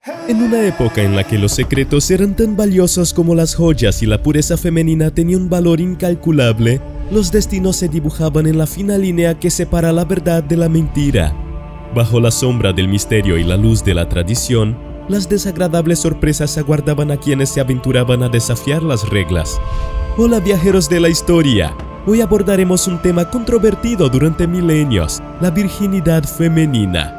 En una época en la que los secretos eran tan valiosos como las joyas y la pureza femenina tenía un valor incalculable, los destinos se dibujaban en la fina línea que separa la verdad de la mentira. Bajo la sombra del misterio y la luz de la tradición, las desagradables sorpresas aguardaban a quienes se aventuraban a desafiar las reglas. Hola viajeros de la historia, hoy abordaremos un tema controvertido durante milenios, la virginidad femenina.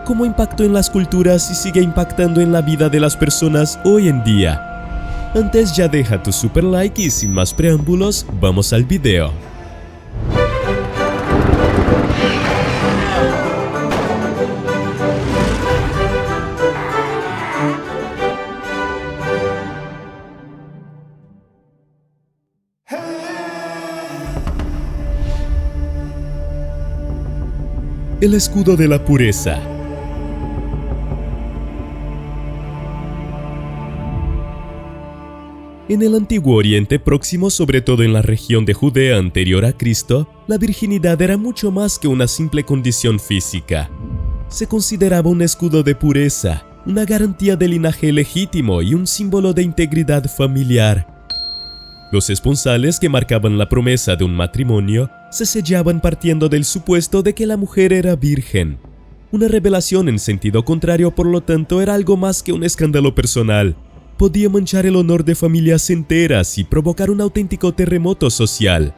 ¿Cómo impactó en las culturas y sigue impactando en la vida de las personas hoy en día? Antes ya deja tu super like y sin más preámbulos, vamos al video. El escudo de la pureza. En el Antiguo Oriente Próximo, sobre todo en la región de Judea anterior a Cristo, la virginidad era mucho más que una simple condición física. Se consideraba un escudo de pureza, una garantía de linaje legítimo y un símbolo de integridad familiar. Los esponsales que marcaban la promesa de un matrimonio se sellaban partiendo del supuesto de que la mujer era virgen. Una revelación en sentido contrario, por lo tanto, era algo más que un escándalo personal. Podía manchar el honor de familias enteras y provocar un auténtico terremoto social.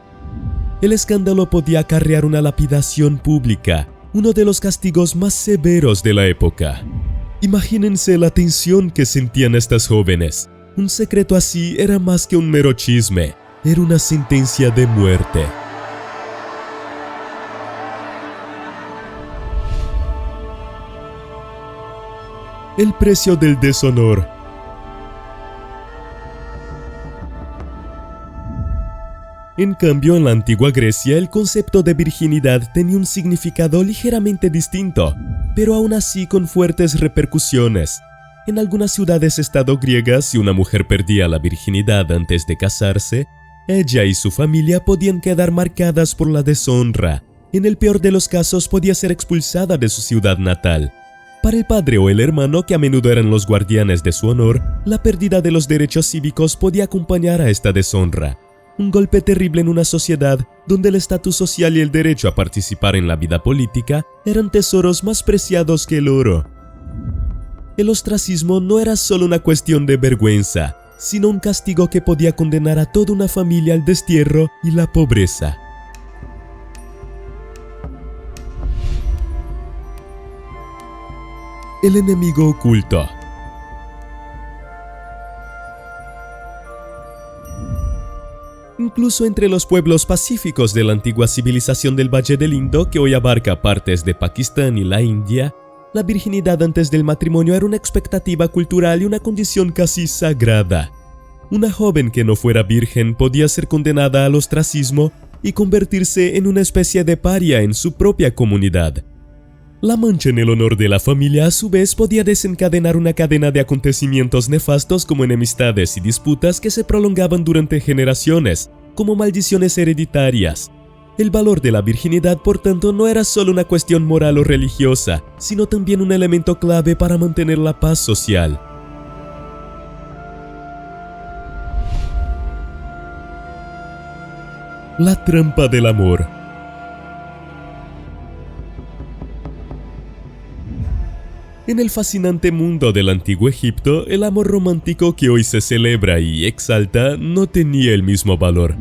El escándalo podía acarrear una lapidación pública, uno de los castigos más severos de la época. Imagínense la tensión que sentían estas jóvenes. Un secreto así era más que un mero chisme, era una sentencia de muerte. El precio del deshonor. En cambio, en la antigua Grecia, el concepto de virginidad tenía un significado ligeramente distinto, pero aún así con fuertes repercusiones. En algunas ciudades-estado griegas, si una mujer perdía la virginidad antes de casarse, ella y su familia podían quedar marcadas por la deshonra. En el peor de los casos, podía ser expulsada de su ciudad natal. Para el padre o el hermano, que a menudo eran los guardianes de su honor, la pérdida de los derechos cívicos podía acompañar a esta deshonra. Un golpe terrible en una sociedad donde el estatus social y el derecho a participar en la vida política eran tesoros más preciados que el oro. El ostracismo no era solo una cuestión de vergüenza, sino un castigo que podía condenar a toda una familia al destierro y la pobreza. El enemigo oculto. Incluso entre los pueblos pacíficos de la antigua civilización del Valle del Indo, que hoy abarca partes de Pakistán y la India, la virginidad antes del matrimonio era una expectativa cultural y una condición casi sagrada. Una joven que no fuera virgen podía ser condenada al ostracismo y convertirse en una especie de paria en su propia comunidad. La mancha en el honor de la familia, a su vez, podía desencadenar una cadena de acontecimientos nefastos como enemistades y disputas que se prolongaban durante generaciones, como maldiciones hereditarias. El valor de la virginidad, por tanto, no era solo una cuestión moral o religiosa, sino también un elemento clave para mantener la paz social. La trampa del amor. En el fascinante mundo del antiguo Egipto, el amor romántico que hoy se celebra y exalta no tenía el mismo valor.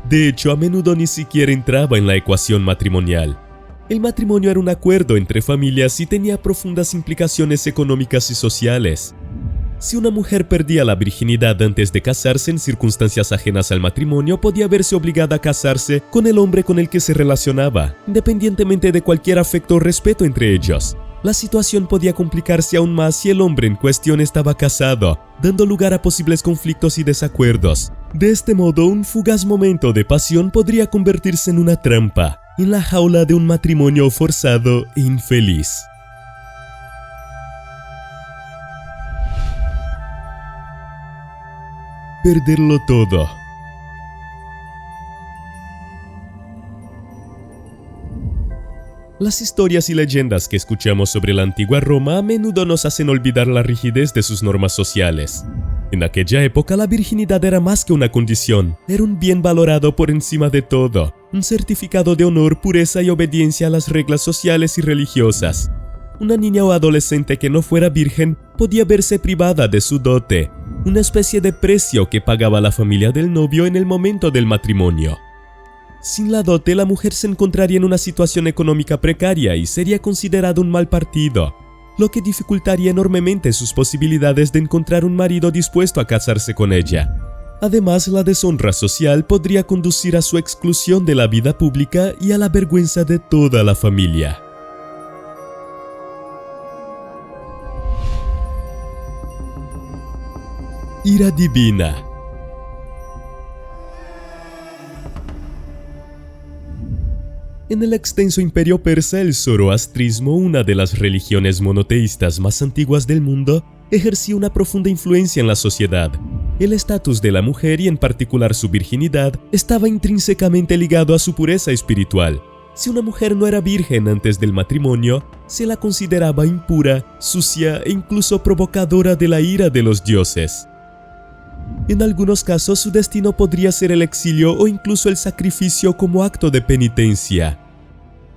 De hecho, a menudo ni siquiera entraba en la ecuación matrimonial. El matrimonio era un acuerdo entre familias y tenía profundas implicaciones económicas y sociales. Si una mujer perdía la virginidad antes de casarse en circunstancias ajenas al matrimonio, podía verse obligada a casarse con el hombre con el que se relacionaba, independientemente de cualquier afecto o respeto entre ellos. La situación podía complicarse aún más si el hombre en cuestión estaba casado, dando lugar a posibles conflictos y desacuerdos. De este modo, un fugaz momento de pasión podría convertirse en una trampa, en la jaula de un matrimonio forzado e infeliz. Perderlo todo. Las historias y leyendas que escuchamos sobre la antigua Roma a menudo nos hacen olvidar la rigidez de sus normas sociales. En aquella época la virginidad era más que una condición, era un bien valorado por encima de todo, un certificado de honor, pureza y obediencia a las reglas sociales y religiosas. Una niña o adolescente que no fuera virgen podía verse privada de su dote, una especie de precio que pagaba la familia del novio en el momento del matrimonio. Sin la dote, la mujer se encontraría en una situación económica precaria y sería considerada un mal partido, lo que dificultaría enormemente sus posibilidades de encontrar un marido dispuesto a casarse con ella. Además, la deshonra social podría conducir a su exclusión de la vida pública y a la vergüenza de toda la familia. Ira divina. En el extenso imperio persa, el zoroastrismo, una de las religiones monoteístas más antiguas del mundo, ejercía una profunda influencia en la sociedad. El estatus de la mujer y en particular su virginidad estaba intrínsecamente ligado a su pureza espiritual. Si una mujer no era virgen antes del matrimonio, se la consideraba impura, sucia e incluso provocadora de la ira de los dioses. En algunos casos, su destino podría ser el exilio o incluso el sacrificio como acto de penitencia.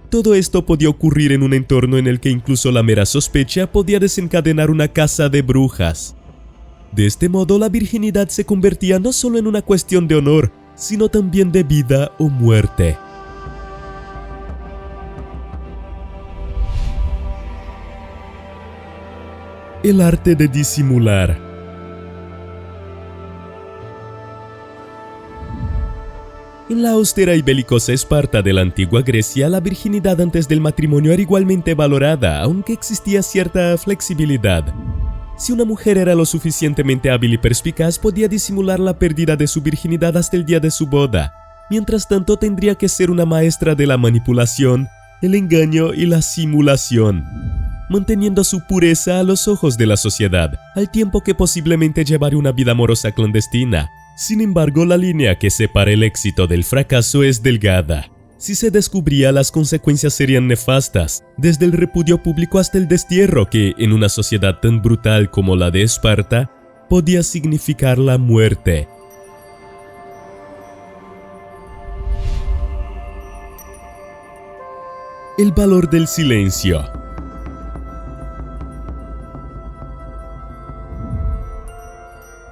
Todo esto podía ocurrir en un entorno en el que incluso la mera sospecha podía desencadenar una caza de brujas. De este modo, la virginidad se convertía no solo en una cuestión de honor, sino también de vida o muerte. El arte de disimular. En la austera y belicosa Esparta de la antigua Grecia, la virginidad antes del matrimonio era igualmente valorada, aunque existía cierta flexibilidad. Si una mujer era lo suficientemente hábil y perspicaz, podía disimular la pérdida de su virginidad hasta el día de su boda. Mientras tanto, tendría que ser una maestra de la manipulación, el engaño y la simulación, manteniendo su pureza a los ojos de la sociedad, al tiempo que posiblemente llevaría una vida amorosa clandestina. Sin embargo, la línea que separa el éxito del fracaso es delgada. Si se descubría, las consecuencias serían nefastas, desde el repudio público hasta el destierro que, en una sociedad tan brutal como la de Esparta, podía significar la muerte. El valor del silencio.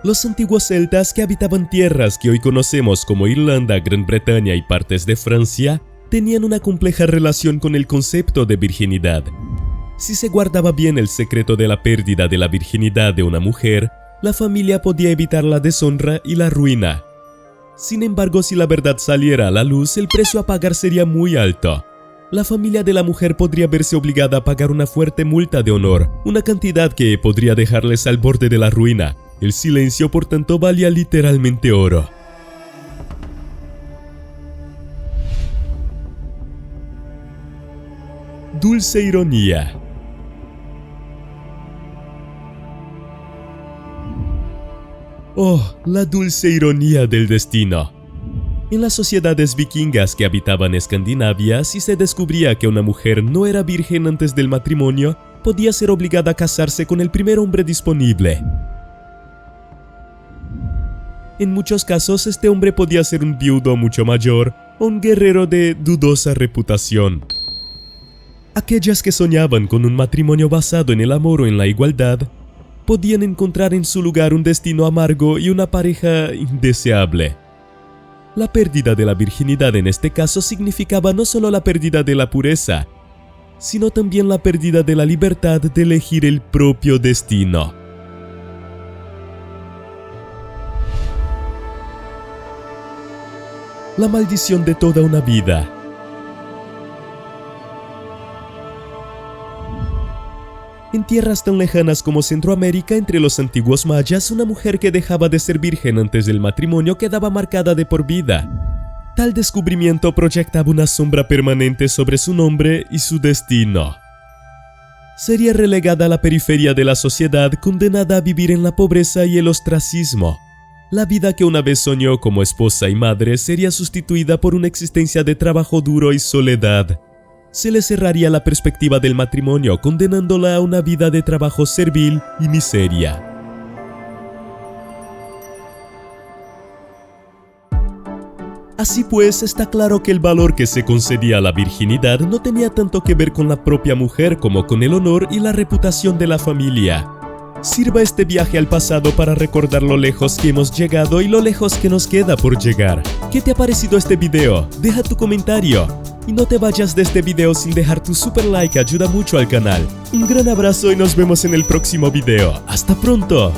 Los antiguos celtas que habitaban tierras que hoy conocemos como Irlanda, Gran Bretaña y partes de Francia, tenían una compleja relación con el concepto de virginidad. Si se guardaba bien el secreto de la pérdida de la virginidad de una mujer, la familia podía evitar la deshonra y la ruina. Sin embargo, si la verdad saliera a la luz, el precio a pagar sería muy alto. La familia de la mujer podría verse obligada a pagar una fuerte multa de honor, una cantidad que podría dejarles al borde de la ruina. El silencio, por tanto, valía literalmente oro. Dulce ironía. Oh, la dulce ironía del destino. En las sociedades vikingas que habitaban Escandinavia, si se descubría que una mujer no era virgen antes del matrimonio, podía ser obligada a casarse con el primer hombre disponible. En muchos casos, este hombre podía ser un viudo mucho mayor o un guerrero de dudosa reputación. Aquellas que soñaban con un matrimonio basado en el amor o en la igualdad, podían encontrar en su lugar un destino amargo y una pareja indeseable. La pérdida de la virginidad en este caso significaba no solo la pérdida de la pureza, sino también la pérdida de la libertad de elegir el propio destino. La maldición de toda una vida. En tierras tan lejanas como Centroamérica, entre los antiguos mayas, una mujer que dejaba de ser virgen antes del matrimonio quedaba marcada de por vida. Tal descubrimiento proyectaba una sombra permanente sobre su nombre y su destino. Sería relegada a la periferia de la sociedad, condenada a vivir en la pobreza y el ostracismo. La vida que una vez soñó como esposa y madre sería sustituida por una existencia de trabajo duro y soledad. se le cerraría la perspectiva del matrimonio, condenándola a una vida de trabajo servil y miseria. Así pues, está claro que el valor que se concedía a la virginidad no tenía tanto que ver con la propia mujer como con el honor y la reputación de la familia. Sirva este viaje al pasado para recordar lo lejos que hemos llegado y lo lejos que nos queda por llegar. ¿Qué te ha parecido este video? Deja tu comentario. Y no te vayas de este video sin dejar tu super like, ayuda mucho al canal. Un gran abrazo y nos vemos en el próximo video. ¡Hasta pronto!